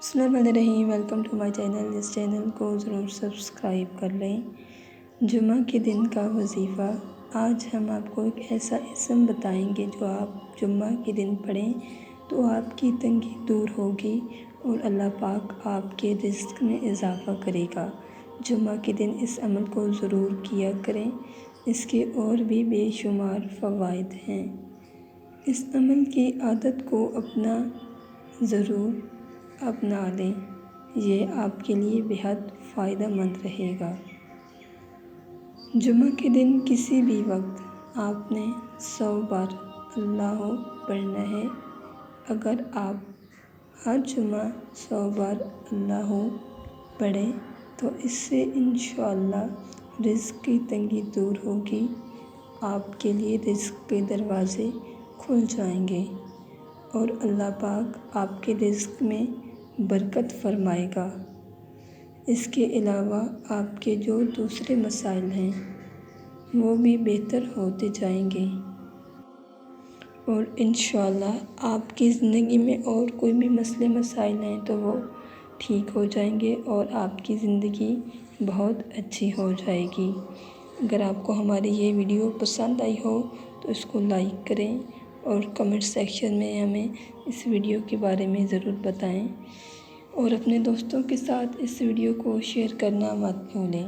بسم اللہ الرحمن الرحیم، ویلکم ٹو مائی چینل۔ اس چینل کو ضرور سبسکرائب کر لیں۔ جمعہ کے دن کا وظیفہ۔ آج ہم آپ کو ایک ایسا اسم بتائیں گے جو آپ جمعہ کے دن پڑھیں تو آپ کی تنگی دور ہوگی اور اللہ پاک آپ کے رزق میں اضافہ کرے گا۔ جمعہ کے دن اس عمل کو ضرور کیا کریں، اس کے اور بھی بے شمار فوائد ہیں۔ اس عمل کی عادت کو ضرور اپنا لیں، یہ آپ کے لیے بہت فائدہ مند رہے گا۔ جمعہ کے دن کسی بھی وقت آپ نے 100 بار اللہ پڑھنا ہے۔ اگر آپ ہر جمعہ 100 بار اللہ پڑھیں تو اس سے انشاءاللہ رزق کی تنگی دور ہوگی، آپ کے لیے رزق کے دروازے کھل جائیں گے اور اللہ پاک آپ کے رزق میں برکت فرمائے گا۔ اس کے علاوہ آپ کے جو دوسرے مسائل ہیں وہ بھی بہتر ہوتے جائیں گے اور انشاءاللہ آپ کی زندگی میں اور کوئی بھی مسئلے مسائل ہیں تو وہ ٹھیک ہو جائیں گے اور آپ کی زندگی بہت اچھی ہو جائے گی۔ اگر آپ کو ہماری یہ ویڈیو پسند آئی ہو تو اس کو لائک کریں اور کمنٹ سیکشن میں ہمیں اس ویڈیو کے بارے میں ضرور بتائیں اور اپنے دوستوں کے ساتھ اس ویڈیو کو شیئر کرنا مت بھولیں۔